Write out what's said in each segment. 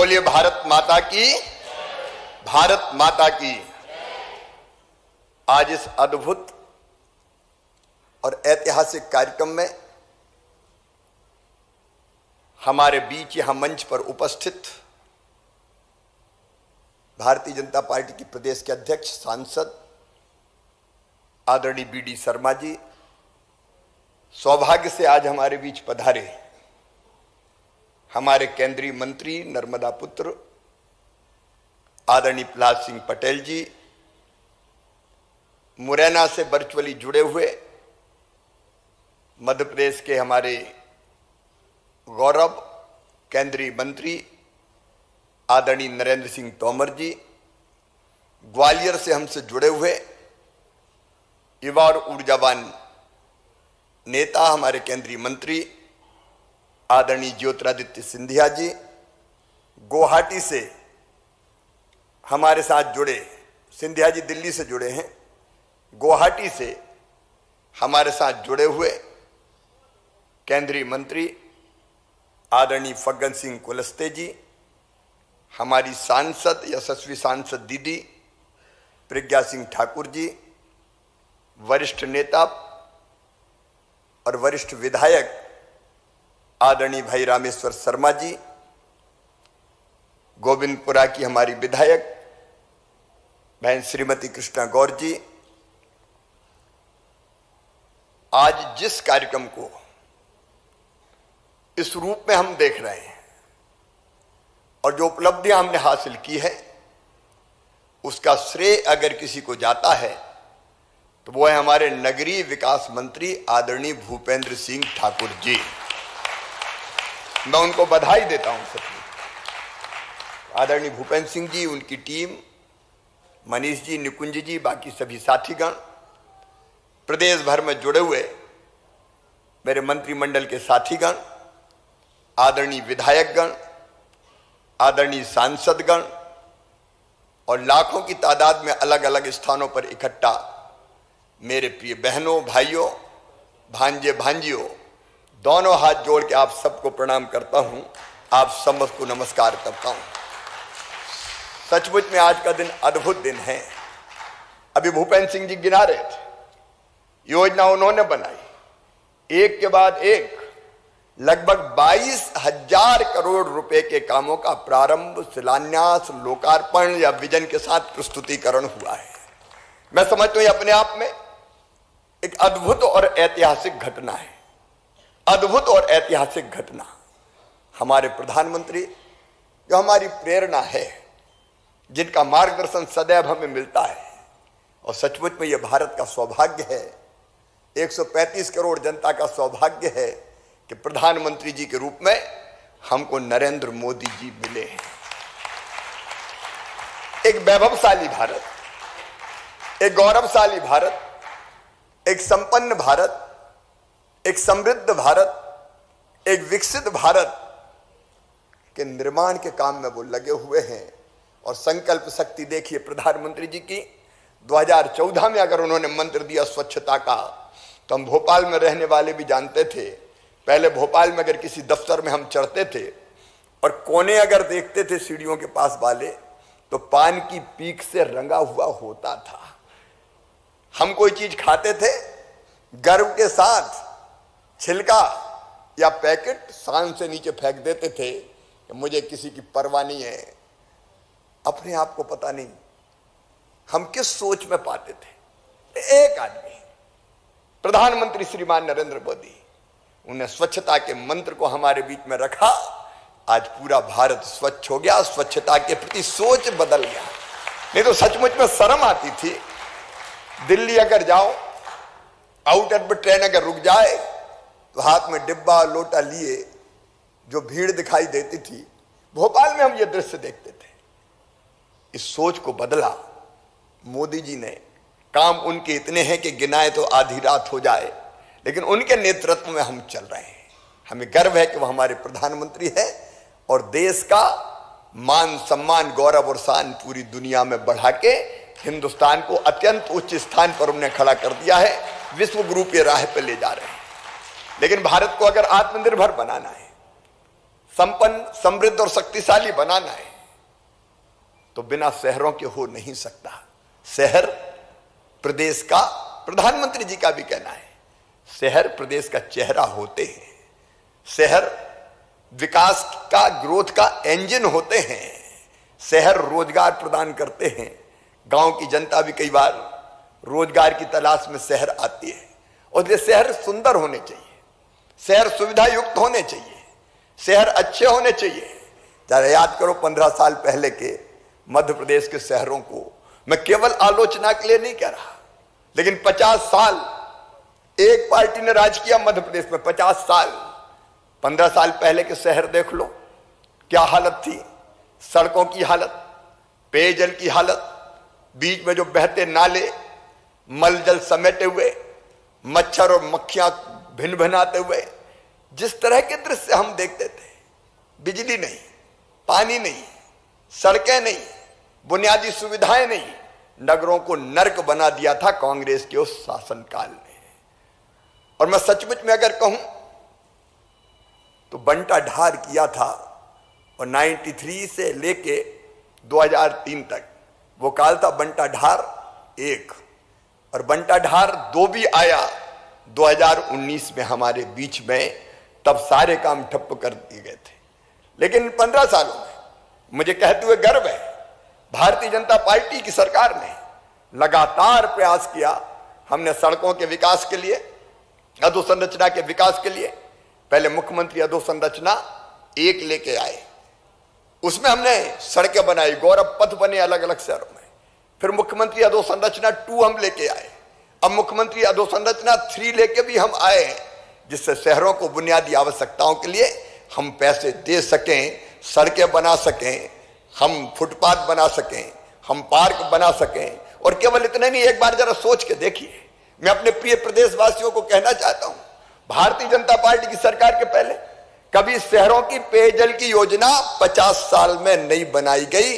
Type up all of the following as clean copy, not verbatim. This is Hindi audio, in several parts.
बोलिए भारत माता की, भारत माता की। आज इस अद्भुत और ऐतिहासिक कार्यक्रम में हमारे बीच यहां मंच पर उपस्थित भारतीय जनता पार्टी की प्रदेश के अध्यक्ष सांसद आदरणीय बीडी शर्मा जी सौभाग्य से आज हमारे बीच पधारे। हमारे केंद्रीय मंत्री नर्मदा पुत्र आदरणीय प्रहलाद सिंह पटेल जी, मुरैना से वर्चुअली जुड़े हुए मध्य प्रदेश के हमारे गौरव केंद्रीय मंत्री आदरणीय नरेंद्र सिंह तोमर जी, ग्वालियर से हमसे जुड़े हुए युवा और ऊर्जावान नेता हमारे केंद्रीय मंत्री आदरणीय ज्योतिरादित्य सिंधिया जी, गुवाहाटी से हमारे साथ जुड़े, सिंधिया जी दिल्ली से जुड़े हैं, गुवाहाटी से हमारे साथ जुड़े हुए केंद्रीय मंत्री आदरणीय फग्गन सिंह कुलस्ते जी, हमारी सांसद यशस्वी सांसद दीदी प्रज्ञा सिंह ठाकुर जी, वरिष्ठ नेता और वरिष्ठ विधायक आदरणीय भाई रामेश्वर शर्मा जी, गोविंदपुरा की हमारी विधायक बहन श्रीमती कृष्णा गौर जी। आज जिस कार्यक्रम को इस रूप में हम देख रहे हैं और जो उपलब्धियां हमने हासिल की है, उसका श्रेय अगर किसी को जाता है तो वो है हमारे नगरीय विकास मंत्री आदरणीय भूपेंद्र सिंह ठाकुर जी। मैं उनको बधाई देता हूं सबको। आदरणीय भूपेंद्र सिंह जी, उनकी टीम, मनीष जी, निकुंज जी, बाकी सभी साथीगण, प्रदेश भर में जुड़े हुए मेरे मंत्रिमंडल के साथीगण, आदरणीय विधायकगण, आदरणीय सांसदगण और लाखों की तादाद में अलग अलग स्थानों पर इकट्ठा मेरे प्रिय बहनों, भाइयों, भांजे, भांजियों, दोनों हाथ जोड़ के आप सबको प्रणाम करता हूं, आप सबको नमस्कार करता हूं। सचमुच में आज का दिन अद्भुत दिन है। अभी भूपेंद्र सिंह जी गिना रहे थे, योजना उन्होंने बनाई, एक के बाद एक लगभग 22,000 करोड़ रुपए के कामों का प्रारंभ, शिलान्यास, लोकार्पण या विजन के साथ प्रस्तुतिकरण हुआ है। मैं समझता हूं अपने आप में एक अद्भुत और ऐतिहासिक घटना है। अद्भुत और ऐतिहासिक घटना। हमारे प्रधानमंत्री जो हमारी प्रेरणा है, जिनका मार्गदर्शन सदैव हमें मिलता है, और सचमुच में यह भारत का सौभाग्य है, 135 करोड़ जनता का सौभाग्य है कि प्रधानमंत्री जी के रूप में हमको नरेंद्र मोदी जी मिले हैं। एक वैभवशाली भारत, एक गौरवशाली भारत, एक संपन्न भारत, एक समृद्ध भारत, एक विकसित भारत के निर्माण के काम में वो लगे हुए हैं। और संकल्प शक्ति देखिए प्रधानमंत्री जी की। 2014 में अगर उन्होंने मंत्र दिया स्वच्छता का, तो हम भोपाल में रहने वाले भी जानते थे। पहले भोपाल में अगर किसी दफ्तर में हम चढ़ते थे और कोने अगर देखते थे सीढ़ियों के पास वाले, तो पान की पीक से रंगा हुआ होता था। हम कोई चीज खाते थे, गर्व के साथ छिलका या पैकेट शान से नीचे फेंक देते थे कि मुझे किसी की परवाह नहीं है। अपने आप को पता नहीं हम किस सोच में पाते थे। एक आदमी, प्रधानमंत्री श्रीमान नरेंद्र मोदी, उन्हें स्वच्छता के मंत्र को हमारे बीच में रखा। आज पूरा भारत स्वच्छ हो गया, स्वच्छता के प्रति सोच बदल गया। नहीं तो सचमुच में शर्म आती थी। दिल्ली अगर जाओ, आउटर पर ट्रेन अगर रुक जाए तो हाथ में डिब्बा लोटा लिए जो भीड़ दिखाई देती थी, भोपाल में हम ये दृश्य देखते थे। इस सोच को बदला मोदी जी ने। काम उनके इतने हैं कि गिनाए तो आधी रात हो जाए, लेकिन उनके नेतृत्व में हम चल रहे हैं। हमें गर्व है कि वो हमारे प्रधानमंत्री है और देश का मान, सम्मान, गौरव और शान पूरी दुनिया में बढ़ा के हिंदुस्तान को अत्यंत उच्च स्थान पर उन्हें खड़ा कर दिया है। विश्व गुरु के राह पे ले जा रहे हैं। लेकिन भारत को अगर आत्मनिर्भर बनाना है, संपन्न, समृद्ध और शक्तिशाली बनाना है तो बिना शहरों के हो नहीं सकता। शहर प्रदेश का, प्रधानमंत्री जी का भी कहना है, शहर प्रदेश का चेहरा होते हैं। शहर विकास का, ग्रोथ का इंजन होते हैं। शहर रोजगार प्रदान करते हैं। गांव की जनता भी कई बार रोजगार की तलाश में शहर आती है। और इसलिए शहर सुंदर होने चाहिए, शहर सुविधा युक्त होने चाहिए, शहर अच्छे होने चाहिए। जरा याद करो 15 साल पहले के मध्य प्रदेश के शहरों को। मैं केवल आलोचना के लिए नहीं कह रहा, लेकिन 50 साल एक पार्टी ने राज किया मध्य प्रदेश में। 50 साल, 15 साल पहले के शहर देख लो, क्या हालत थी। सड़कों की हालत, पेयजल की हालत, बीच में जो बहते नाले, मलजल समेटे हुए, मच्छर और मक्खियां भिन भिनाते हुए, जिस तरह के दृश्य हम देखते थे। बिजली नहीं, पानी नहीं, सड़कें नहीं, बुनियादी सुविधाएं नहीं, नगरों को नर्क बना दिया था कांग्रेस के उस शासनकाल में। और मैं सचमुच में अगर कहूं तो बंटा ढार किया था। और 93 से लेके 2003 तक वो काल था बंटा ढार 1, और बंटा ढार 2 भी आया 2019 में हमारे बीच में। तब सारे काम ठप्प कर दिए गए थे। लेकिन 15 सालों में मुझे कहते हुए गर्व है, भारतीय जनता पार्टी की सरकार ने लगातार प्रयास किया। हमने सड़कों के विकास के लिए, अधोसंरचना के विकास के लिए, पहले मुख्यमंत्री अधोसंरचना 1 लेके आए, उसमें हमने सड़कें बनाई, गौरव पथ बने अलग अलग शहरों में। फिर मुख्यमंत्री अधोसंरचना 2 हम लेके आए। अब मुख्यमंत्री अधोसंरचना 3 लेके भी हम आए हैं, जिससे शहरों को बुनियादी आवश्यकताओं के लिए हम पैसे दे सकें, सड़कें बना सकें, हम फुटपाथ बना सकें, हम पार्क बना सकें। और केवल इतने नहीं, एक बार जरा सोच के देखिए। मैं अपने प्रिय प्रदेशवासियों को कहना चाहता हूं, भारतीय जनता पार्टी की सरकार के पहले कभी शहरों की पेयजल की योजना 50 साल में नहीं बनाई गई।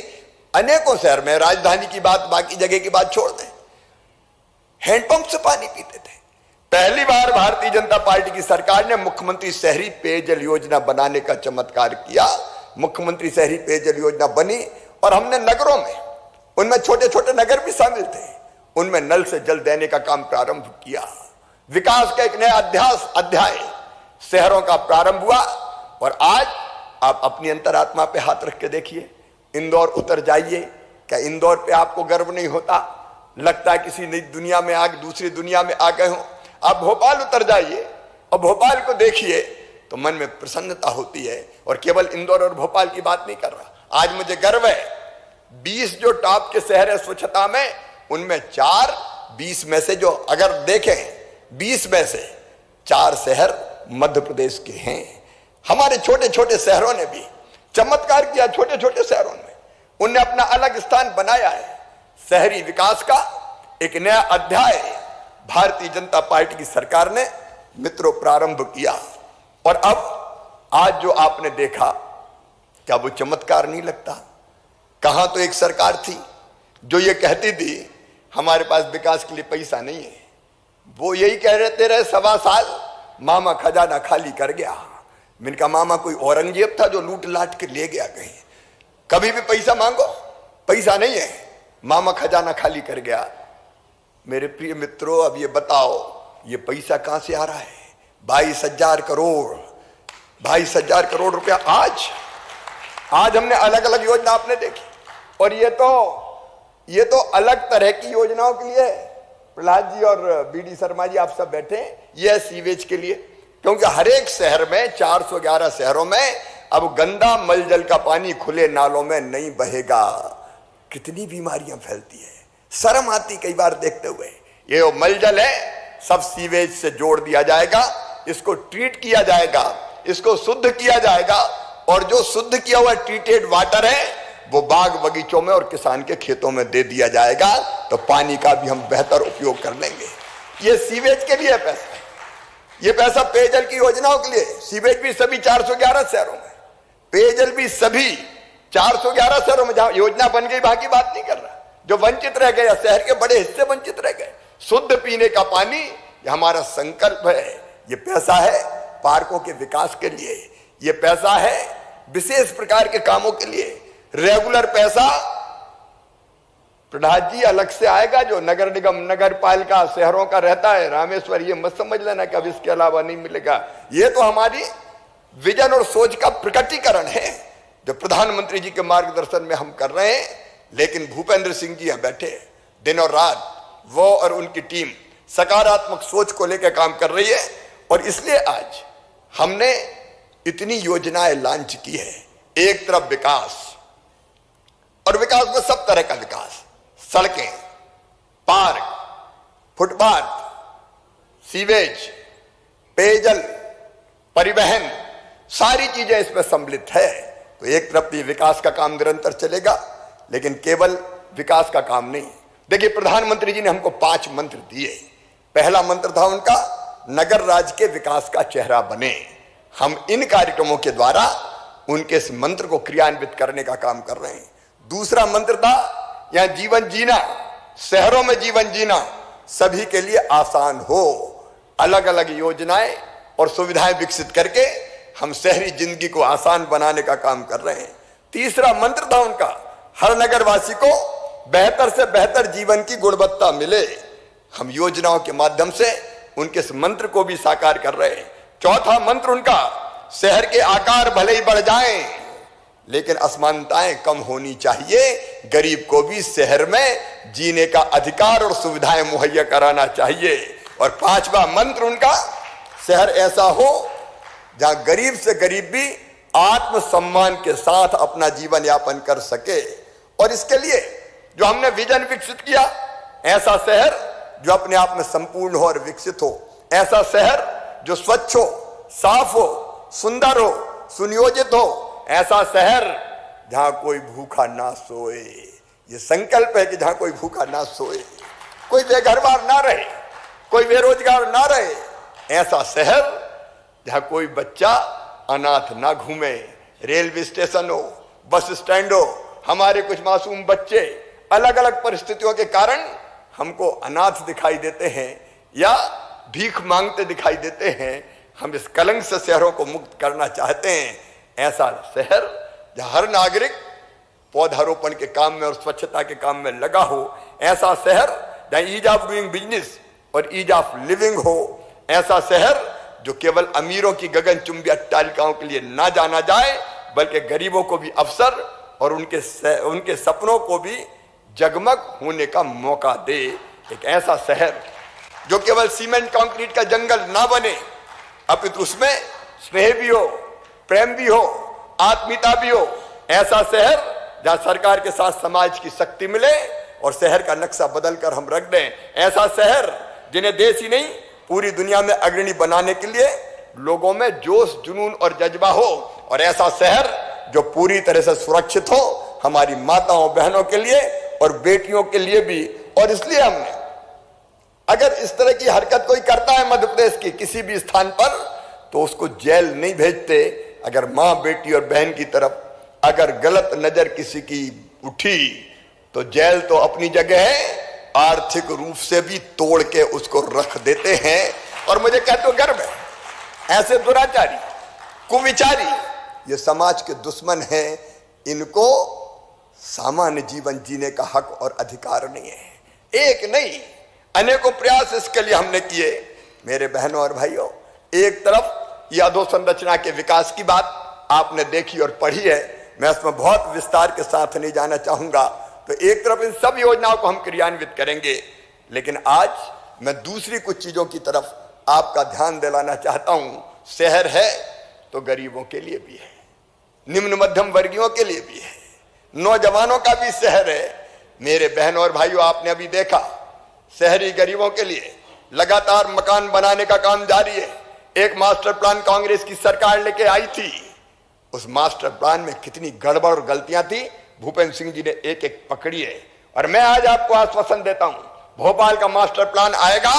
अनेकों शहर में, राजधानी की बात, बाकी जगह की बात छोड़ दें, हैंडपंप से पानी पीते थे। पहली बार भारतीय जनता पार्टी की सरकार ने मुख्यमंत्री शहरी पेयजल योजना बनाने का चमत्कार किया। मुख्यमंत्री शहरी पेयजल योजना बनी और हमने नगरों में, उनमें छोटे छोटे नगर भी शामिल थे, उनमें नल से जल देने का काम प्रारंभ किया। विकास का एक नया अध्याय शहरों का प्रारंभ हुआ। और आज आप अपनी अंतरात्मा पे हाथ रख के देखिए, इंदौर उतर जाइए, क्या इंदौर पे आपको गर्व नहीं होता? लगता है किसी नई दुनिया में आ, दूसरी दुनिया में आ गए हो। आप भोपाल उतर जाइए और भोपाल को देखिए तो मन में प्रसन्नता होती है। और केवल इंदौर और भोपाल की बात नहीं कर रहा, आज मुझे गर्व है 20 जो टॉप के शहर है स्वच्छता में, उनमें 20 में से जो अगर देखें 20 में से 4 शहर मध्य प्रदेश के हैं। हमारे छोटे छोटे शहरों ने भी चमत्कार किया। छोटे छोटे शहरों में उनने अपना अलग स्थान बनाया है। शहरी विकास का एक नया अध्याय भारतीय जनता पार्टी की सरकार ने मित्रों प्रारंभ किया। और अब आज जो आपने देखा, क्या वो चमत्कार नहीं लगता? कहां तो एक सरकार थी जो ये कहती थी हमारे पास विकास के लिए पैसा नहीं है। वो यही कह रहे 1.25 साल, मामा खजाना खाली कर गया। मैंने कहा मामा कोई औरंगजेब था जो लूट लाट के ले गया कहीं? कभी भी पैसा मांगो, पैसा नहीं है, मामा खजाना खाली कर गया। मेरे प्रिय मित्रों, अब ये बताओ ये पैसा कहां से आ रहा है? 22,000 करोड़, 22,000 करोड़ रुपया आज हमने अलग अलग योजना आपने देखी। और ये तो अलग तरह की योजनाओं के लिए है। प्रहलाद जी और बीडी शर्मा जी आप सब बैठे हैं, ये है सीवेज के लिए। क्योंकि हर एक शहर में, 411 शहरों में अब गंदा मलजल का पानी खुले नालों में नहीं बहेगा। कितनी बीमारियां फैलती है, शर्म आती कई बार देखते हुए। ये जो मलजल है सब सीवेज से जोड़ दिया जाएगा, इसको ट्रीट किया जाएगा, इसको शुद्ध किया जाएगा। और जो शुद्ध किया हुआ ट्रीटेड वाटर है वो बाग बगीचों में और किसान के खेतों में दे दिया जाएगा, तो पानी का भी हम बेहतर उपयोग कर लेंगे। ये सीवेज के लिए पैसा है, ये पैसा पेयजल की योजनाओं के लिए। सीवेज भी सभी 411 शहरों में, पेयजल भी सभी 411 शहरों में जहां योजना बन गई, बाकी बात नहीं कर रहा। जो वंचित रह गए, शहर के बड़े हिस्से वंचित रह गए, शुद्ध पीने का पानी, ये हमारा संकल्प है। ये पैसा है पार्कों के विकास के लिए, ये पैसा है विशेष प्रकार के कामों के लिए रेगुलर पैसा प्रधान जी अलग से आएगा जो नगर निगम नगर पालिका शहरों का रहता है। रामेश्वर ये मत समझ लेना कि अब इसके अलावा नहीं मिलेगा। ये तो हमारी विजन और सोच का प्रकटीकरण है जो प्रधानमंत्री जी के मार्गदर्शन में हम कर रहे हैं। लेकिन भूपेंद्र सिंह जी यहाँ बैठे दिन और रात, वो और उनकी टीम सकारात्मक सोच को लेकर काम कर रही है और इसलिए आज हमने इतनी योजनाएं लॉन्च की है। एक तरफ विकास, और विकास में सब तरह का विकास, सड़कें, पार्क, फुटपाथ, सीवेज, पेयजल, परिवहन, सारी चीजें इसमें सम्मिलित है। तो एक तरफ ये विकास का काम निरंतर चलेगा, लेकिन केवल विकास का काम नहीं। देखिए प्रधानमंत्री जी ने हमको 5 मंत्र दिए। पहला मंत्र था उनका नगर राज्य के विकास का चेहरा बने। हम इन कार्यक्रमों के द्वारा उनके इस मंत्र को क्रियान्वित करने का काम कर रहे हैं। दूसरा मंत्र था यहां जीवन जीना, शहरों में जीवन जीना सभी के लिए आसान हो। अलग अलग योजनाएं और सुविधाएं विकसित करके हम शहरी जिंदगी को आसान बनाने का काम कर रहे हैं। तीसरा मंत्र था उनका हर नगरवासी को बेहतर से बेहतर जीवन की गुणवत्ता मिले। हम योजनाओं के माध्यम से उनके इस मंत्र को भी साकार कर रहे हैं। चौथा मंत्र उनका शहर के आकार भले ही बढ़ जाएं, लेकिन असमानताएं कम होनी चाहिए। गरीब को भी शहर में जीने का अधिकार और सुविधाएं मुहैया कराना चाहिए। और पांचवा मंत्र उनका शहर ऐसा हो जहां गरीब से गरीब भी आत्मसम्मान के साथ अपना जीवन यापन कर सके। और इसके लिए जो हमने विजन विकसित किया, ऐसा शहर जो अपने आप में संपूर्ण हो और विकसित हो, ऐसा शहर जो स्वच्छ हो, साफ हो, सुंदर हो, सुनियोजित हो, ऐसा शहर जहां कोई भूखा ना सोए। ये संकल्प है कि जहां कोई भूखा ना सोए, कोई बेघरबार ना रहे, कोई बेरोजगार ना रहे। ऐसा शहर जहां कोई बच्चा अनाथ ना घूमे। रेलवे स्टेशन हो, बस स्टैंड हो, हमारे कुछ मासूम बच्चे अलग अलग परिस्थितियों के कारण हमको अनाथ दिखाई देते हैं या भीख मांगते दिखाई देते हैं। हम इस कलंक से शहरों को मुक्त करना चाहते हैं। ऐसा शहर जहां हर नागरिक पौधारोपण के काम में और स्वच्छता के काम में लगा हो। ऐसा शहर जहां ईज ऑफ डूइंग बिजनेस और ईज ऑफ लिविंग हो। ऐसा शहर जो केवल अमीरों की गगनचुंबी अट्टालिकाओं के लिए ना जाना जाए, बल्कि गरीबों को भी अवसर और उनके सपनों को भी जगमग होने का मौका दे। एक ऐसा शहर जो केवल सीमेंट कंक्रीट का जंगल ना बने, अपितु उसमें स्नेह भी हो, प्रेम भी हो, आत्मीयता भी हो। ऐसा शहर जहां सरकार के साथ समाज की शक्ति मिले और शहर का नक्शा बदलकर हम रख दें। ऐसा शहर जिन्हें देश ही नहीं पूरी दुनिया में अग्रणी बनाने के लिए लोगों में जोश, जुनून और जज्बा हो। और ऐसा शहर जो पूरी तरह से सुरक्षित हो हमारी माताओं बहनों के लिए और बेटियों के लिए भी। और इसलिए हमने, अगर इस तरह की हरकत कोई करता है मध्य प्रदेश की किसी भी स्थान पर, तो उसको जेल नहीं भेजते। अगर मां, बेटी और बहन की तरफ अगर गलत नजर किसी की उठी तो जेल तो अपनी जगह है, आर्थिक रूप से भी तोड़ के उसको रख देते हैं। और मुझे कहते हो गर्व है, ऐसे दुराचारी, कुविचारी ये समाज के दुश्मन हैं। इनको सामान्य जीवन जीने का हक और अधिकार नहीं है। एक नहीं, अनेकों प्रयास इसके लिए हमने किए। मेरे बहनों और भाइयों, एक तरफ ये अधोसंरचना के विकास की बात आपने देखी और पढ़ी है, मैं उसमें बहुत विस्तार के साथ नहीं जाना चाहूंगा। तो एक तरफ इन सब योजनाओं को हम क्रियान्वित करेंगे, लेकिन आज मैं दूसरी कुछ चीजों की तरफ आपका ध्यान दिलाना चाहता हूं। शहर है तो गरीबों के लिए भी है, निम्न मध्यम वर्गीयों के लिए भी है, नौजवानों का भी शहर है। मेरे बहनों और भाइयों, आपने अभी देखा शहरी गरीबों के लिए लगातार मकान बनाने का काम जारी है। एक मास्टर प्लान कांग्रेस की सरकार लेके आई थी, उस मास्टर प्लान में कितनी गड़बड़ और गलतियां थी, भूपेंद्र सिंह जी ने एक एक पकड़ी है। और मैं आज आपको आश्वासन देता हूं, भोपाल का मास्टर प्लान आएगा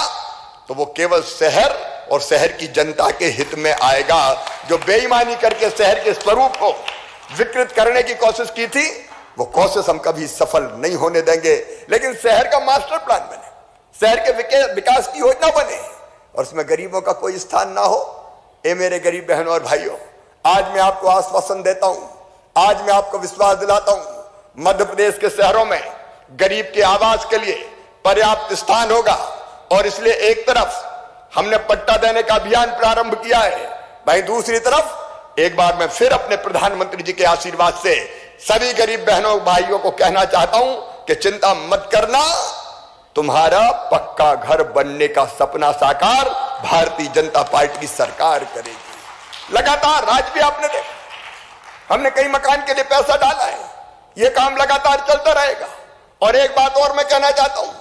तो वो केवल शहर और शहर की जनता के हित में आएगा। जो बेईमानी करके शहर के स्वरूप को विकृत करने की कोशिश की थी, वो कोशिश हम कभी सफल नहीं होने देंगे। लेकिन शहर का मास्टर प्लान बने, शहर के विकास की योजना बने और उसमें गरीबों का कोई स्थान ना हो। ए मेरे गरीब बहनों और भाइयों, आज मैं आपको आश्वासन देता हूं, आज मैं आपको विश्वास दिलाता हूं, मध्य प्रदेश के शहरों में गरीब के आवास के लिए पर्याप्त स्थान होगा। और इसलिए एक तरफ हमने पट्टा देने का अभियान प्रारंभ किया है, वहीं दूसरी तरफ एक बार मैं फिर अपने प्रधानमंत्री जी के आशीर्वाद से सभी गरीब बहनों भाइयों को कहना चाहता हूं कि चिंता मत करना, तुम्हारा पक्का घर बनने का सपना साकार भारतीय जनता पार्टी की सरकार करेगी। लगातार आज भी आपने देखा, हमने कई मकान के लिए पैसा डाला है, यह काम लगातार चलता रहेगा। और एक बात और मैं कहना चाहता हूं,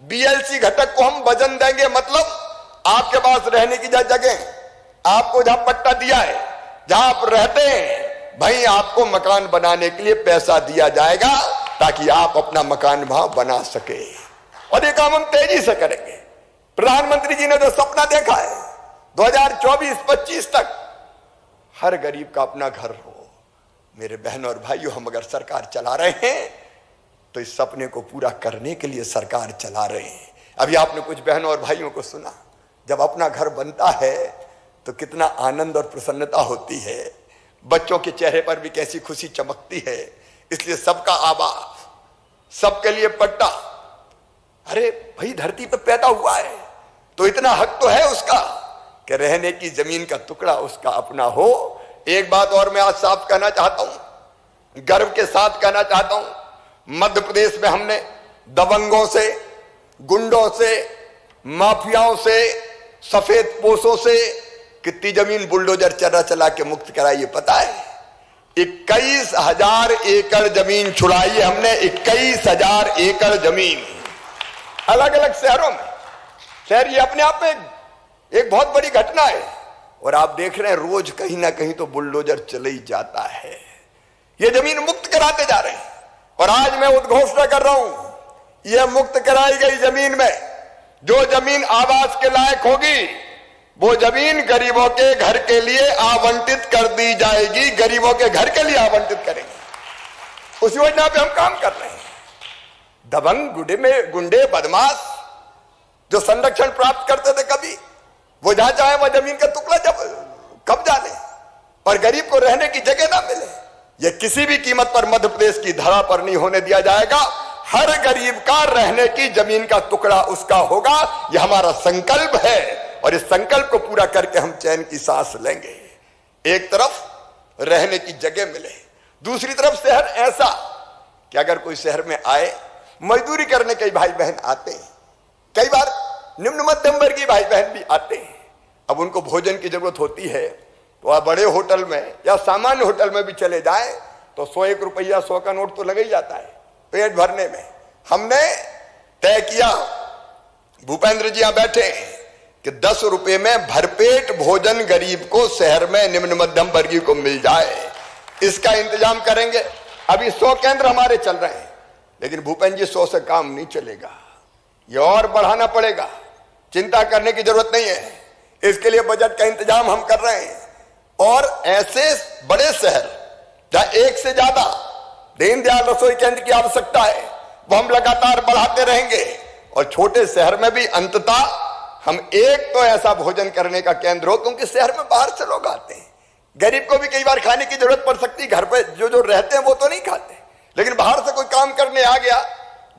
बीएलसी घटक को हम वजन देंगे, मतलब आपके पास रहने की जगह, आपको जहां पट्टा दिया है, जहां आप रहते हैं, भाई आपको मकान बनाने के लिए पैसा दिया जाएगा ताकि आप अपना मकान वहां बना सके। और ये काम हम तेजी से करेंगे। प्रधानमंत्री जी ने जो सपना देखा है 2024-25 तक हर गरीब का अपना घर हो, मेरे बहनों और भाइयों, हम अगर सरकार चला रहे हैं तो इस सपने को पूरा करने के लिए सरकार चला रहे हैं। अभी आपने कुछ बहनों और भाइयों को सुना, जब अपना घर बनता है तो कितना आनंद और प्रसन्नता होती है, बच्चों के चेहरे पर भी कैसी खुशी चमकती है। इसलिए सबका आवास, सबके लिए पट्टा। अरे भाई, धरती पर पैदा हुआ है तो इतना हक तो है उसका कि रहने की जमीन का टुकड़ा उसका अपना हो। एक बात और मैं आज साफ कहना चाहता हूं, गर्व के साथ कहना चाहता हूं, मध्य प्रदेश में हमने दबंगों से, गुंडों से, माफियाओं से, सफेद पोशों से कितनी जमीन बुलडोजर चला के मुक्त कराई है पता है? 21,000 एकड़ जमीन छुड़ाई है हमने, 21,000 एकड़ जमीन अलग अलग शहरों में। शहर ये अपने आप में एक बहुत बड़ी घटना है। और आप देख रहे हैं रोज कहीं ना कहीं तो बुलडोजर चले ही जाता है, ये जमीन मुक्त कराते जा रहे हैं। और आज मैं उद्घोषणा कर रहा हूं, यह मुक्त कराई गई जमीन में जो जमीन आवास के लायक होगी, वो जमीन गरीबों के घर के लिए आवंटित कर दी जाएगी। गरीबों के घर के लिए आवंटित करेंगे, उस योजना पे हम काम कर रहे हैं। दबंग गुंडे बदमाश जो संरक्षण प्राप्त करते थे, कभी वो जहां चाहे वह जमीन का टुकड़ा जब कब्जा ले और गरीब को रहने की जगह ना मिले, यह किसी भी कीमत पर मध्य प्रदेश की धरा पर नहीं होने दिया जाएगा। हर गरीब का रहने की जमीन का टुकड़ा उसका होगा, यह हमारा संकल्प है। और इस संकल्प को पूरा करके हम चैन की सांस लेंगे। एक तरफ रहने की जगह मिले, दूसरी तरफ शहर ऐसा कि अगर कोई शहर में आए, मजदूरी करने कई भाई बहन आते हैं, कई बार निम्न मध्यम वर्गीय भाई बहन भी आते हैं। अब उनको भोजन की जरूरत होती है तो आप बड़े होटल में या सामान्य होटल में भी चले जाएं तो 101 रुपया 100 का नोट तो लग ही जाता है पेट भरने में। हमने तय किया, भूपेंद्र जी यहां बैठे, कि 10 रुपए में भरपेट भोजन गरीब को शहर में निम्न मध्यम वर्गीय को मिल जाए, इसका इंतजाम करेंगे। अभी 100 केंद्र हमारे चल रहे हैं, लेकिन भूपेंद्र जी 100 से काम नहीं चलेगा, ये और बढ़ाना पड़ेगा। चिंता करने की जरूरत नहीं है, इसके लिए बजट का इंतजाम हम कर रहे हैं। और ऐसे बड़े शहर जहां एक से ज्यादा दीनदयाल रसोई केंद्र की आवश्यकता है, वो हम लगातार बढ़ाते रहेंगे। और छोटे शहर में भी अंततः हम एक तो ऐसा भोजन करने का केंद्र हो, क्योंकि शहर में बाहर से लोग आते हैं, गरीब को भी कई बार खाने की जरूरत पड़ सकती है, घर पे जो रहते हैं वो तो नहीं खाते, लेकिन बाहर से कोई काम करने आ गया,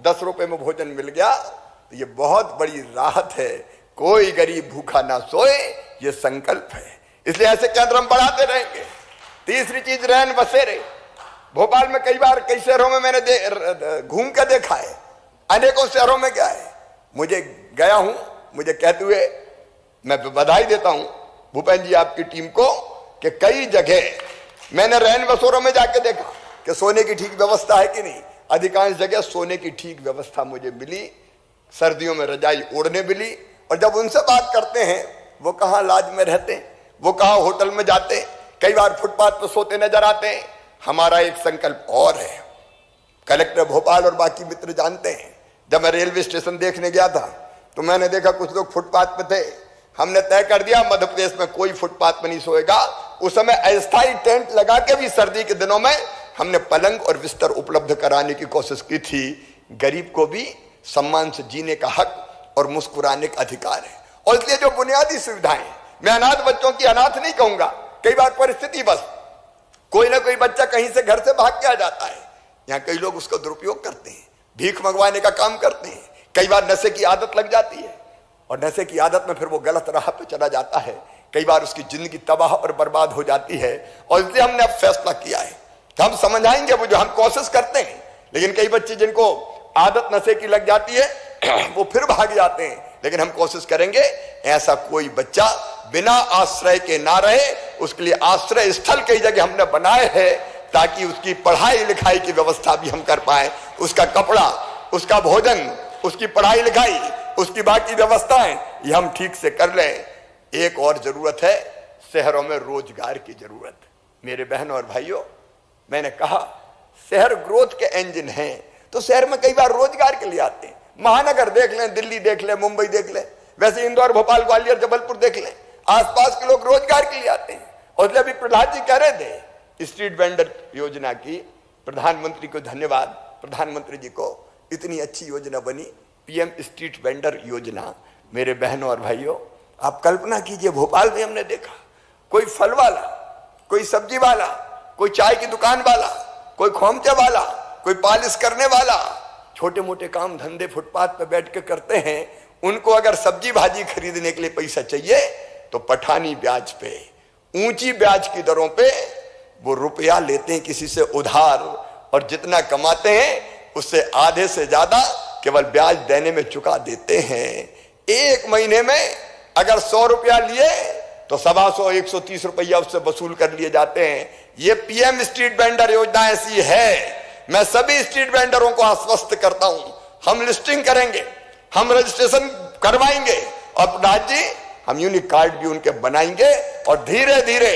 10 रुपए में भोजन मिल गया, तो ये बहुत बड़ी राहत है। कोई गरीब भूखा ना सोए, ये संकल्प है। इसलिए ऐसे केंद्र हम बढ़ाते रहेंगे। तीसरी चीज, रैन बसेरे। भोपाल में कई बार कई शहरों में मैंने घूम के देखा है, अनेकों शहरों में गया है, मुझे गया हूं, मुझे कहते हुए मैं बधाई देता हूं भूपेंद्र जी आपकी टीम को कि कई जगह मैंने रैन बसेरों में जाके देखा कि सोने की ठीक व्यवस्था है कि नहीं। अधिकांश जगह सोने की ठीक व्यवस्था मुझे मिली, सर्दियों में रजाई ओढ़ने मिली। और जब उनसे बात करते हैं, वो कहाँ लॉज में रहते हैं, वो कहाँ होटल में जाते हैं, कई बार फुटपाथ पर सोते नजर आते हैं। हमारा एक संकल्प और है, कलेक्टर भोपाल और बाकी मित्र जानते हैं, जब मैं रेलवे स्टेशन देखने गया था तो मैंने देखा कुछ लोग फुटपाथ पे थे। हमने तय कर दिया मध्य प्रदेश में कोई फुटपाथ पे नहीं सोएगा। उस समय अस्थायी टेंट लगा के भी सर्दी के दिनों में हमने पलंग और बिस्तर उपलब्ध कराने की कोशिश की थी। गरीब को भी सम्मान से जीने का हक और मुस्कुराने का अधिकार है। और इसलिए जो बुनियादी सुविधाएं, मैं अनाथ बच्चों की अनाथ नहीं कहूंगा, कई बार परिस्थिति बस कोई ना कोई बच्चा कहीं से घर से भाग के आ जाता है। यहाँ कई लोग उसका दुरुपयोग करते हैं, भीख मंगवाने का काम करते हैं। कई बार नशे की आदत लग जाती है और नशे की आदत में फिर वो गलत राह पे चला जाता है। कई बार उसकी जिंदगी तबाह और बर्बाद हो जाती है। और इसलिए हमने अब फैसला किया है कि हम समझाएंगे, वो जो हम कोशिश करते हैं, लेकिन कई बच्चे जिनको आदत नशे की लग जाती है वो फिर भाग जाते हैं। लेकिन हम कोशिश करेंगे ऐसा कोई बच्चा बिना आश्रय के ना रहे। उसके लिए आश्रय स्थल कई जगह हमने बनाए हैं ताकि उसकी पढ़ाई लिखाई की व्यवस्था भी हम कर पाए। उसका कपड़ा, उसका भोजन, उसकी पढ़ाई लिखाई, उसकी बाकी व्यवस्थाएं ये हम ठीक से कर लें। एक और जरूरत है, शहरों में रोजगार की जरूरत। मेरे बहनों और भाइयों, मैंने कहा शहर ग्रोथ के इंजन हैं, तो शहर में कई बार रोजगार के लिए आते हैं। महानगर देख लें, दिल्ली देख लें, मुंबई देख लें, वैसे इंदौर, भोपाल, ग्वालियर, जबलपुर देख लें, आसपास के लोग रोजगार के लिए आते हैं। और इसलिए अभी प्रहलाद जी कह रहे थे स्ट्रीट वेंडर योजना की, प्रधानमंत्री को धन्यवाद, प्रधानमंत्री जी को इतनी अच्छी योजना बनी पीएम स्ट्रीट वेंडर योजना। मेरे बहनों और भाइयों, आप कल्पना कीजिए, भोपाल में हमने देखा कोई फल वाला, कोई सब्जी वाला, कोई चाय की दुकान वाला, कोई खोमचे वाला, कोई पॉलिश करने वाला, छोटे मोटे काम धंधे फुटपाथ पे बैठ के करते हैं। उनको अगर सब्जी भाजी खरीदने के लिए पैसा चाहिए तो पठानी ब्याज पे, ऊंची ब्याज की दरों पे वो रुपया लेते हैं किसी से उधार, और जितना कमाते हैं उससे आधे से ज्यादा केवल ब्याज देने में चुका देते हैं। एक महीने में अगर 100 रुपया लिए तो 125 130 रुपया उससे वसूल कर लिए जाते हैं। ये पीएम स्ट्रीट वेंडर योजना ऐसी है। मैं सभी स्ट्रीट वेंडरों को आश्वस्त करता हूं, हम लिस्टिंग करेंगे, हम रजिस्ट्रेशन करवाएंगे, और प्रधान जी हम यूनिक कार्ड भी उनके बनाएंगे। और धीरे धीरे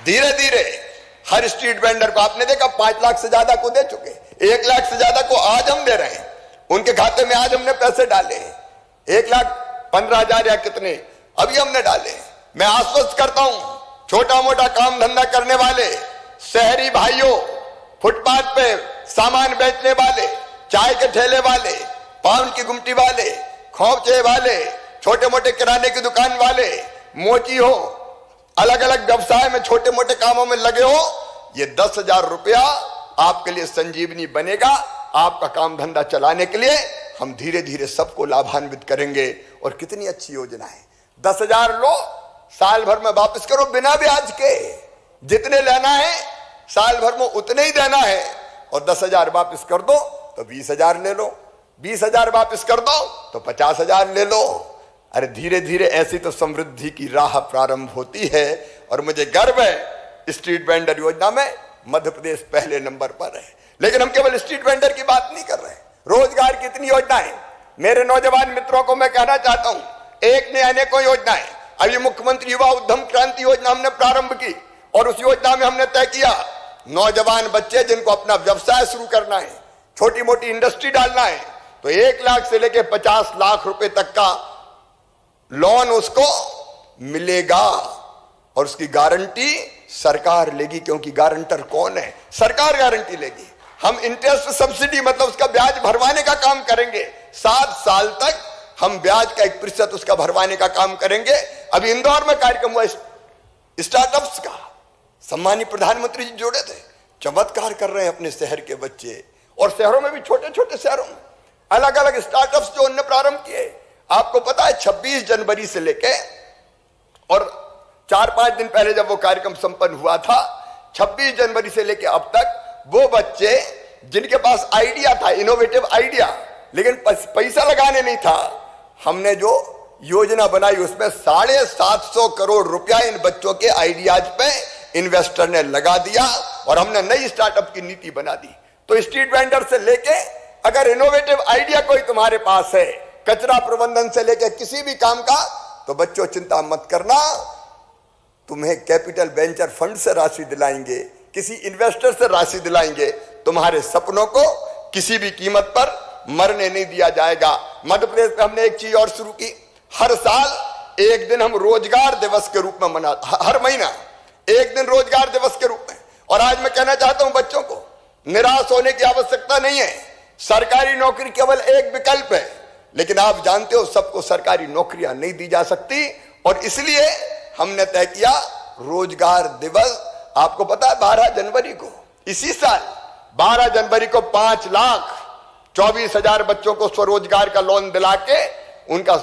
धीरे धीरे हर स्ट्रीट वेंडर को, आपने देखा 5 लाख से ज्यादा को दे चुके, 1 लाख से ज्यादा को आज हम दे रहे हैं, उनके खाते में आज हमने पैसे डाले हैं, 1,15,000 या कितने अभी हमने डाले। मैं आश्वस्त करता हूं, छोटा मोटा काम धंधा करने वाले शहरी भाइयों, फुटपाथ पे सामान बेचने वाले, चाय के ठेले वाले, पान की गुमटी वाले, खोपचे वाले, छोटे मोटे किराने की दुकान वाले, मोची हो, अलग अलग व्यवसाय में छोटे मोटे कामों में लगे हो, ये 10,000 रुपया आपके लिए संजीवनी बनेगा। आपका काम धंधा चलाने के लिए हम धीरे धीरे सबको लाभान्वित करेंगे। और कितनी अच्छी योजना है, 10,000 लो, साल भर में वापस करो बिना ब्याज के, जितने लेना है साल भर में उतने ही देना है। और 10,000 वापस कर दो तो 20,000 ले लो, 20,000 वापस कर दो तो 50,000 ले लो। अरे धीरे धीरे ऐसी तो समृद्धि की राह प्रारंभ होती है। और मुझे गर्व है स्ट्रीट वेंडर योजना में मध्य प्रदेश पहले नंबर पर है। लेकिन हम केवल स्ट्रीट वेंडर की बात नहीं कर रहे, रोजगार की इतनी योजनाएं। मेरे नौजवान मित्रों को मैं कहना चाहता हूं, एक ने अनेकों योजनाएं। अभी मुख्यमंत्री युवा उद्यम क्रांति योजना हमने प्रारंभ की, और उस योजना में हमने तय किया नौजवान बच्चे जिनको अपना व्यवसाय शुरू करना है, छोटी मोटी इंडस्ट्री डालना है, तो 1 लाख से लेकर 50 लाख रुपए तक का लोन उसको मिलेगा। और उसकी गारंटी सरकार लेगी, क्योंकि गारंटर कौन है? सरकार गारंटी लेगी। हम इंटरेस्ट सब्सिडी मतलब उसका ब्याज भरवाने का काम करेंगे। 7 साल तक हम ब्याज का 1% उसका भरवाने का काम करेंगे। अभी इंदौर में कार्यक्रम हुआ स्टार्टअप्स का, सम्मानीय प्रधानमंत्री जी जोड़े थे। चमत्कार कर रहे हैं अपने शहर के बच्चे, और शहरों में भी, छोटे छोटे शहरों में अलग अलग स्टार्टअप्स जो उन्होंने प्रारंभ किए। आपको पता है 26 जनवरी से लेके, और 4-5 दिन पहले जब वो कार्यक्रम संपन्न हुआ था, 26 जनवरी से लेके अब तक वो बच्चे जिनके पास आइडिया था, इनोवेटिव आइडिया, लेकिन पैसा लगाने नहीं था, हमने जो योजना बनाई उसमें 750 करोड़ रुपया इन बच्चों के आइडियाज पे इन्वेस्टर ने लगा दिया। और हमने नई स्टार्टअप की नीति बना दी। तो स्ट्रीट वेंडर से लेके, अगर इनोवेटिव आइडिया कोई तुम्हारे पास है, कचरा प्रबंधन से लेके किसी भी काम का, तो बच्चों चिंता मत करना, तुम्हें कैपिटल वेंचर फंड से राशि दिलाएंगे, किसी इन्वेस्टर से राशि दिलाएंगे। तुम्हारे सपनों को किसी भी कीमत पर मरने नहीं दिया जाएगा। मध्य प्रदेश में हमने एक चीज और शुरू की, हर साल एक दिन हम रोजगार दिवस के रूप में हर महीना एक दिन रोजगार दिवस के रूप में। और आज मैं कहना चाहता हूं बच्चों को, निराश होने की आवश्यकता नहीं है। सरकारी नौकरी केवल एक विकल्प है, लेकिन आप जानते हो सबको सरकारी नौकरियां नहीं दी जा सकती। और इसलिए हमने तय किया रोजगार दिवस आपको पता है 12 जनवरी को, इसी साल 12 जनवरी को 5,24,000 बच्चों को स्वरोजगार का लोन दिला के उनका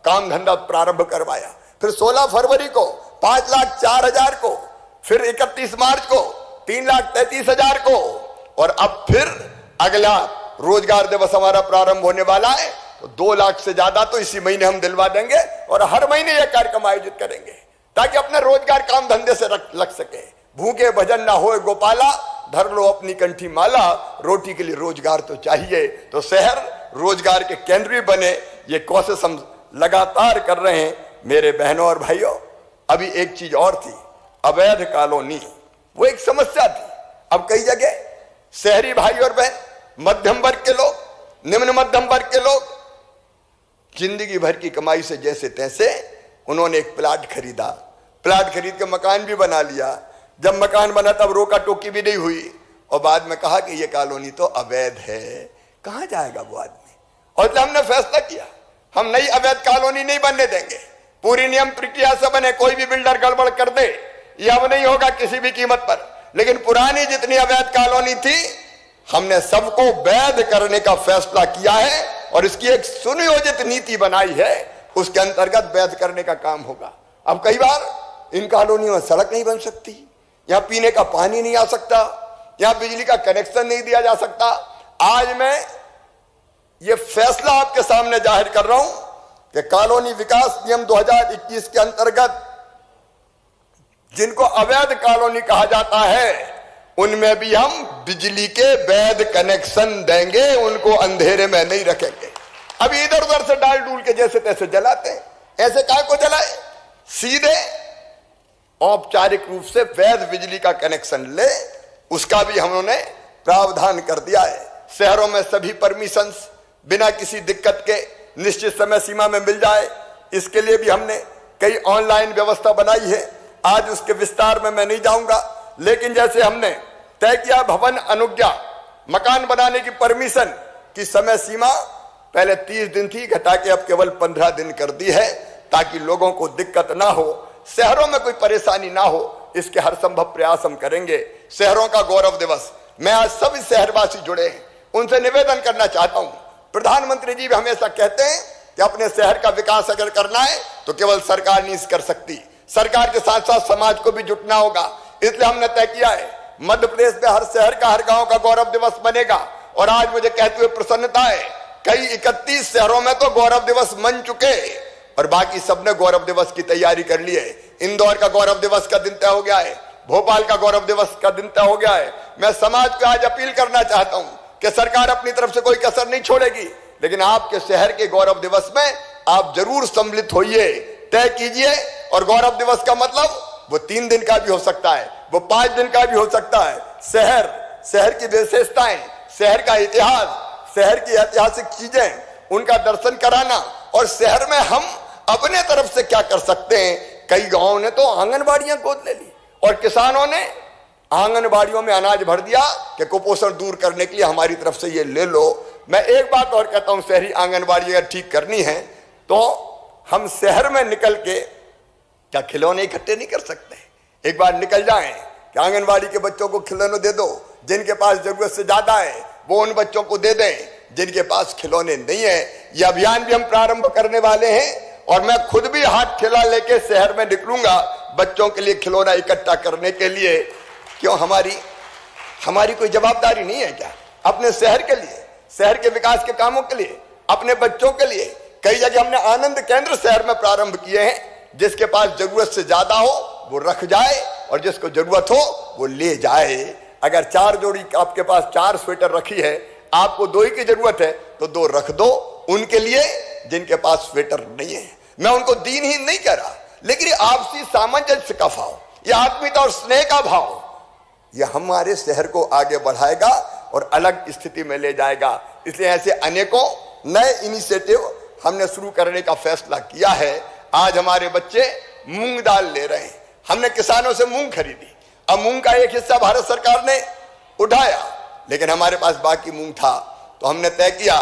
काम धंधा प्रारंभ करवाया। फिर 16 फरवरी को 5,04,000 को, फिर 31 मार्च को 3,33,000 को, और अब फिर अगला रोजगार दिवस हमारा प्रारंभ होने वाला है तो 2 लाख से ज्यादा तो इसी महीने हम दिलवा देंगे। और हर महीने यह कार्यक्रम आयोजित करेंगे ताकि अपने रोजगार काम धंधे से लग सके। भूखे भजन ना होए गोपाला, धर लो अपनी कंठी माला, रोटी के लिए रोजगार तो चाहिए। तो शहर रोजगार के केंद्र भी बने, ये कोशिश हम लगातार कर रहे हैं। मेरे बहनों और भाइयों, अभी एक चीज और थी, अवैध कॉलोनी, वो एक समस्या थी। अब कई जगह शहरी भाई और बहन, मध्यम वर्ग के लोग, निम्न मध्यम वर्ग के लोग जिंदगी भर की कमाई से जैसे तैसे उन्होंने एक प्लाट खरीदा, प्लाट खरीद के मकान भी बना लिया। जब मकान बना तब रोका टोकी भी नहीं हुई, और बाद में कहा कि ये कॉलोनी तो अवैध है। कहां जाएगा वो आदमी? और जब हमने फैसला किया हम नई अवैध कॉलोनी नहीं बनने देंगे, पूरी नियम प्रक्रिया से बने, कोई भी बिल्डर गड़बड़ कर दे ये अब नहीं होगा किसी भी कीमत पर। लेकिन पुरानी जितनी अवैध कॉलोनी थी हमने सबको वैध करने का फैसला किया है, और इसकी एक सुनियोजित नीति बनाई है, उसके अंतर्गत वैध करने का काम होगा। अब कई बार इन कॉलोनियों में सड़क नहीं बन सकती, यहां पीने का पानी नहीं आ सकता, यहां बिजली का कनेक्शन नहीं दिया जा सकता। आज मैं ये फैसला आपके सामने जाहिर कर रहा हूं कि कॉलोनी विकास नियम 2021 के अंतर्गत जिनको अवैध कॉलोनी कहा जाता है उनमें भी हम बिजली के वैध कनेक्शन देंगे, उनको अंधेरे में नहीं रखेंगे। अभी इधर उधर से डाल डूल के जैसे तैसे जलाते हैं, ऐसे काय को जलाए? सीधे औपचारिक रूप से वैध बिजली का कनेक्शन ले, उसका भी हमने प्रावधान कर दिया है। शहरों में सभी परमिशंस बिना किसी दिक्कत के निश्चित समय सीमा में मिल जाए, इसके लिए भी हमने कई ऑनलाइन व्यवस्था बनाई है। आज उसके विस्तार में मैं नहीं जाऊंगा, लेकिन जैसे हमने तय किया भवन अनुज्ञा, मकान बनाने की परमिशन की समय सीमा पहले 30 दिन थी, घटा के अब केवल 15 दिन कर दी है, ताकि लोगों को दिक्कत ना हो, शहरों में कोई परेशानी ना हो, इसके हर संभव प्रयास हम करेंगे। शहरों का गौरव दिवस, मैं आज सभी शहरवासी जुड़े हैं, उनसे निवेदन करना चाहता हूं। प्रधानमंत्री जी भी हमेशा कहते हैं कि अपने शहर का विकास अगर करना है तो केवल सरकार नहीं कर सकती, सरकार के साथ साथ समाज को भी जुटना होगा। इसलिए हमने तय किया है मध्य प्रदेश में हर शहर का, हर गांव का गौरव दिवस बनेगा। और आज मुझे कहते हुए प्रसन्नता है, कई 31 शहरों में तो गौरव दिवस बन चुके और बाकी सबने गौरव दिवस की तैयारी कर ली है। इंदौर का गौरव दिवस का दिन तय हो गया है, भोपाल का गौरव दिवस का दिन तय हो गया है। मैं समाज को आज अपील करना चाहता हूं कि सरकार अपनी तरफ से कोई कसर नहीं छोड़ेगी, लेकिन आपके शहर के गौरव दिवस में आप जरूर सम्मिलित होइए, तय कीजिए। और गौरव दिवस का मतलब वो 3 दिन का भी हो सकता है, वो 5 दिन का भी हो सकता है। शहर की विशेषताएं, शहर का इतिहास, शहर की ऐतिहासिक चीजें, उनका दर्शन कराना, और शहर में हम अपने तरफ से क्या कर सकते हैं। कई गांवों ने तो आंगनबाड़ियां गोद ले ली और किसानों ने आंगनबाड़ियों में अनाज भर दिया कि कुपोषण दूर करने के लिए हमारी तरफ से ये ले लो। मैं एक बात और कहता हूं, शहरी आंगनबाड़ी अगर ठीक करनी है तो हम शहर में निकल के क्या खिलौने इकट्ठे नहीं कर सकते? एक बार निकल जाएं कि आंगनबाड़ी के बच्चों को खिलौने दे दो, जिनके पास जरूरत से ज्यादा है वो उन बच्चों को दे दें जिनके पास खिलौने नहीं है। ये अभियान भी हम प्रारंभ करने वाले हैं, और मैं खुद भी हाथ ठेला लेके शहर में निकलूंगा बच्चों के लिए खिलौना इकट्ठा करने के लिए। क्यों हमारी कोई जवाबदारी नहीं है क्या? अपने शहर के लिए, शहर के विकास के कामों के लिए, अपने बच्चों के लिए कई जगह हमने आनंद केंद्र शहर में प्रारंभ किए हैं। जिसके पास जरूरत से ज्यादा हो वो रख जाए और जिसको जरूरत हो वो ले जाए। अगर 4 जोड़ी आपके पास 4 स्वेटर रखी है, आपको 2 ही की जरूरत है तो 2 रख दो उनके लिए जिनके पास स्वेटर नहीं है। मैं उनको दीनहीन नहीं कह रहा, लेकिन ये आपसी सामंजस्य का भाव, ये आत्मीयता और स्नेह का भाव, ये हमारे शहर को आगे बढ़ाएगा और अलग स्थिति में ले जाएगा। इसलिए ऐसे अनेकों नए इनिशिएटिव हमने शुरू करने का फैसला किया है। आज हमारे बच्चे मूंग दाल ले रहे हैं, हमने किसानों से मूंग खरीदी, अब मूंग का एक हिस्सा भारत सरकार ने उठाया, लेकिन हमारे पास बाकी मूंग था, तो हमने तय किया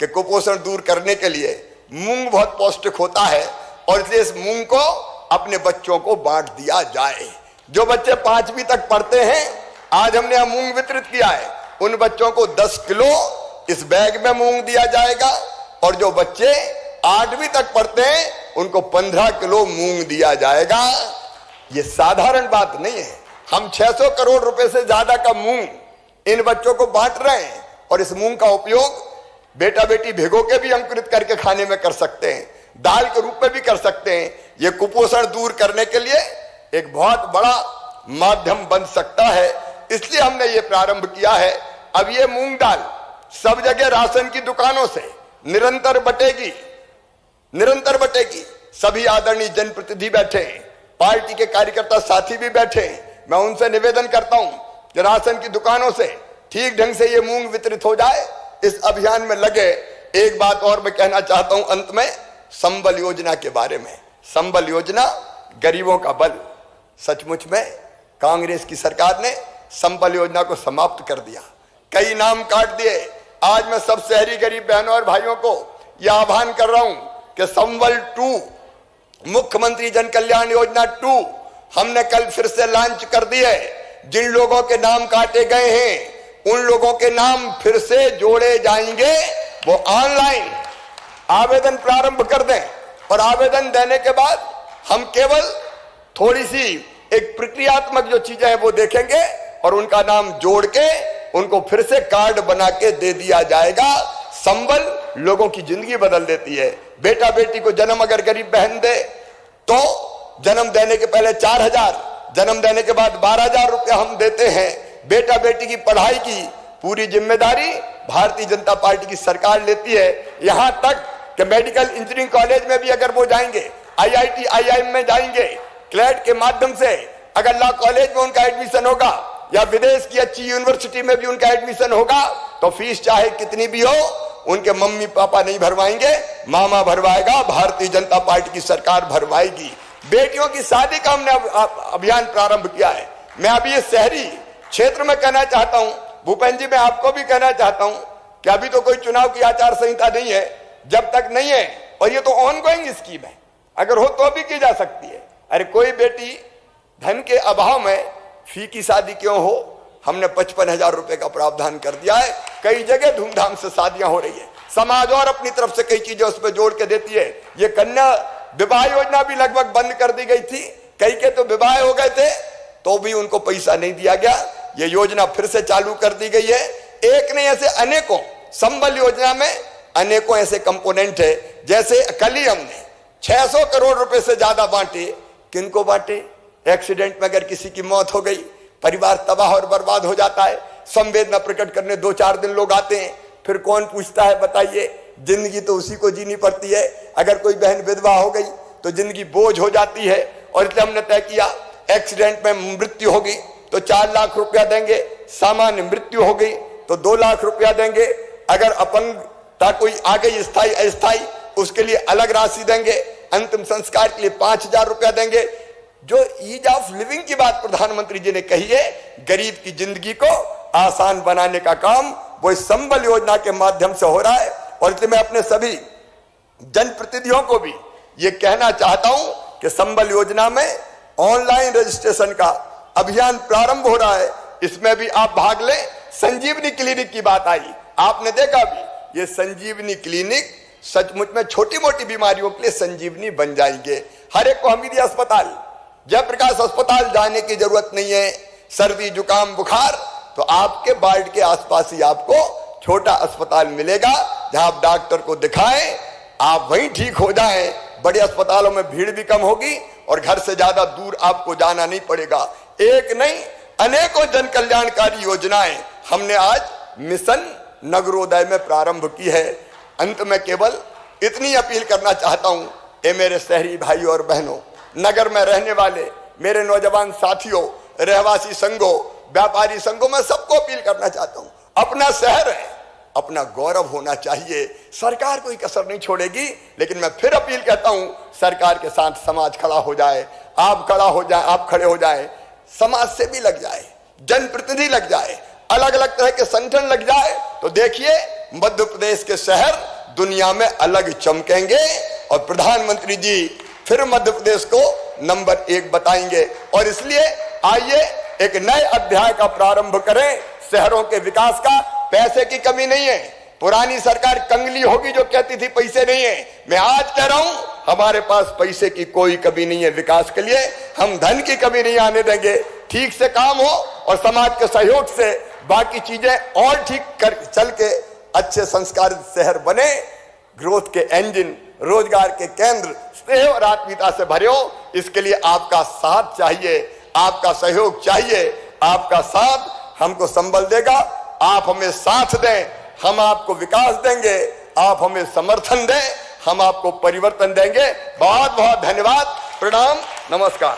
कि कुपोषण दूर करने के लिए मूंग बहुत पौष्टिक होता है और इसलिए इस मूंग को अपने बच्चों को बांट दिया जाए। जो बच्चे 5वीं तक पढ़ते हैं, आज हमने यहां मूंग वितरित किया है, उन बच्चों को 10 किलो इस बैग में मूंग दिया जाएगा, और जो बच्चे 8वीं तक पढ़ते हैं उनको 15 किलो मूंग दिया जाएगा। ये साधारण बात नहीं है। हम 600 करोड़ रुपए से ज्यादा का मूंग इन बच्चों को बांट रहे हैं, और इस मूंग का उपयोग बेटा बेटी भिगो के भी अंकुरित करके खाने में कर सकते हैं, दाल के रूप में भी कर सकते हैं। ये कुपोषण दूर करने के लिए एक बहुत बड़ा माध्यम बन सकता है, इसलिए हमने ये प्रारंभ किया है। अब ये मूंग दाल सब जगह राशन की दुकानों से निरंतर बटेगी, निरंतर बटेगी। सभी आदरणीय जनप्रतिनिधि बैठे हैं, पार्टी के कार्यकर्ता साथी भी बैठे हैं। मैं उनसे निवेदन करता हूं कि राशन की दुकानों से ठीक ढंग से ये मूंग वितरित हो जाए, इस अभियान में लगे। एक बात और मैं कहना चाहता हूं अंत में, संबल योजना के बारे में। संबल योजना गरीबों का बल। सचमुच में कांग्रेस की सरकार ने संबल योजना को समाप्त कर दिया, कई नाम काट दिए। आज मैं सब शहरी गरीब बहनों और भाइयों को यह आह्वान कर रहा हूं कि संबल 2, मुख्यमंत्री जन कल्याण योजना 2 हमने कल फिर से लॉन्च कर दी है। जिन लोगों के नाम काटे गए हैं उन लोगों के नाम फिर से जोड़े जाएंगे। वो ऑनलाइन आवेदन प्रारंभ कर दें, और आवेदन देने के बाद हम केवल थोड़ी सी एक प्रक्रियात्मक जो चीजें हैं वो देखेंगे, और उनका नाम जोड़ के उनको फिर से कार्ड बना के दे दिया जाएगा। संबल लोगों की जिंदगी बदल देती है। बेटा बेटी को जन्म अगर गरीब बहन दे तो जन्म देने के पहले 4,000, जन्म देने के बाद 12,000 रुपया हम देते हैं। बेटा बेटी की पढ़ाई की पूरी जिम्मेदारी भारतीय जनता पार्टी की सरकार लेती है। यहां तक कि मेडिकल इंजीनियरिंग कॉलेज में भी अगर वो जाएंगे, IIT IIM में जाएंगे, क्लैट के माध्यम से अगर लॉ कॉलेज में उनका एडमिशन होगा, या विदेश की अच्छी यूनिवर्सिटी में भी उनका एडमिशन होगा, तो फीस चाहे कितनी भी हो उनके मम्मी पापा नहीं भरवाएंगे, मामा भरवाएगा, भारतीय जनता पार्टी की सरकार भरवाएगी। बेटियों की शादी का हमने अभियान प्रारंभ किया है। मैं अभी ये शहरी क्षेत्र में कहना चाहता हूं, भूपेंद्र जी, मैं आपको भी कहना चाहता हूं कि अभी तो कोई चुनाव की आचार संहिता नहीं है, जब तक नहीं है, और ये तो ऑनगोइंग स्कीम है, अगर हो तो भी की जा सकती है। अरे कोई बेटी धन के अभाव में फी की शादी क्यों हो, हमने 55,000 रुपए का प्रावधान कर दिया है। कई जगह धूमधाम से शादियां हो रही है, समाज और अपनी तरफ से कई चीजें उसमें जोड़ के देती है। ये कन्या विवाह योजना भी लगभग बंद कर दी गई थी, कई के तो विवाह हो गए थे तो भी उनको पैसा नहीं दिया गया। ये योजना फिर से चालू कर दी गई है। एक नहीं, ऐसे अनेकों, संबल योजना में अनेकों ऐसे कंपोनेंट है। जैसे कल ही हमने 600 करोड़ रुपए से ज्यादा बांटे। किनको बांटे? एक्सीडेंट में अगर किसी की मौत हो गई, परिवार तबाह और बर्बाद हो जाता है, संवेदना प्रकट करने 2-4 दिन लोग आते हैं, फिर कौन पूछता है बताइए? जिंदगी तो उसी को जीनी पड़ती है। अगर कोई बहन विधवा हो गई तो जिंदगी बोझ हो जाती है, और इसलिए हमने तय किया एक्सीडेंट में मृत्यु होगी तो 4 लाख रुपया देंगे, सामान्य मृत्यु हो गई तो 2 लाख रुपया देंगे, अगर अपंगता कोई आ गई स्थायी अस्थायी उसके लिए अलग राशि देंगे, अंतिम संस्कार के लिए 5,000 रुपया देंगे। जो ईज ऑफ लिविंग की बात प्रधानमंत्री जी ने कही है, गरीब की जिंदगी को आसान बनाने का काम वो इस संबल योजना के माध्यम से हो रहा है। और इसलिए मैं अपने सभी जनप्रतिनिधियों को भी ये कहना चाहता हूं कि संबल योजना में ऑनलाइन रजिस्ट्रेशन का अभियान प्रारंभ हो रहा है, इसमें भी आप भाग लें। संजीवनी क्लिनिक की बात आई, आपने देखा भी, ये संजीवनी क्लिनिक सचमुच में छोटी मोटी बीमारियों के लिए संजीवनी बन जाएंगे। हर एक को हमीदिया अस्पताल, जयप्रकाश अस्पताल जाने की जरूरत नहीं है। सर्दी जुकाम बुखार तो आपके वार्ड के आसपास ही आपको छोटा अस्पताल मिलेगा, जहां आप डॉक्टर को दिखाएं, आप वहीं ठीक हो जाएं। बड़े अस्पतालों में भीड़ भी कम होगी और घर से ज्यादा दूर आपको जाना नहीं पड़ेगा। एक नहीं, अनेकों जन कल्याणकारी योजनाएं हमने आज मिशन नगरोदय में प्रारंभ की है। अंत में केवल इतनी अपील करना चाहता हूं, ए मेरे शहरी भाई और बहनों, नगर में रहने वाले मेरे नौजवान साथियों, रहवासी संघों, व्यापारी संघों, मैं सबको अपील करना चाहता हूं, अपना शहर है, अपना गौरव होना चाहिए। सरकार कोई कसर नहीं छोड़ेगी, लेकिन मैं फिर अपील कहता हूं, सरकार के साथ समाज खड़ा हो जाए, आप खड़ा हो जाए, आप खड़े हो जाए, समाज से भी लग जाए, जनप्रतिनिधि लग जाए, अलग अलग तरह के संगठन लग जाए, तो देखिए मध्य प्रदेश के शहर दुनिया में अलग चमकेंगे और प्रधानमंत्री जी फिर मध्य प्रदेश को नंबर 1 बताएंगे। और इसलिए आइए एक नए अध्याय का प्रारंभ करें शहरों के विकास का। पैसे की कमी नहीं है, पुरानी सरकार कंगली होगी जो कहती थी पैसे नहीं है। मैं आज कह रहा हूं हमारे पास पैसे की कोई कमी नहीं है विकास के लिए, हम धन की कमी नहीं आने देंगे। ठीक से काम हो और समाज के सहयोग से बाकी चीजें और ठीक कर चल के अच्छे संस्कारित शहर बने, ग्रोथ के इंजन, रोजगार के केंद्र स्नेह और आत्मीयता से भरे हो। इसके लिए आपका साथ चाहिए, आपका सहयोग चाहिए। आपका साथ हमको संबल देगा, आप हमें साथ दें, हम आपको विकास देंगे। आप हमें समर्थन दें, हम आपको परिवर्तन देंगे। बहुत बहुत धन्यवाद, प्रणाम, नमस्कार।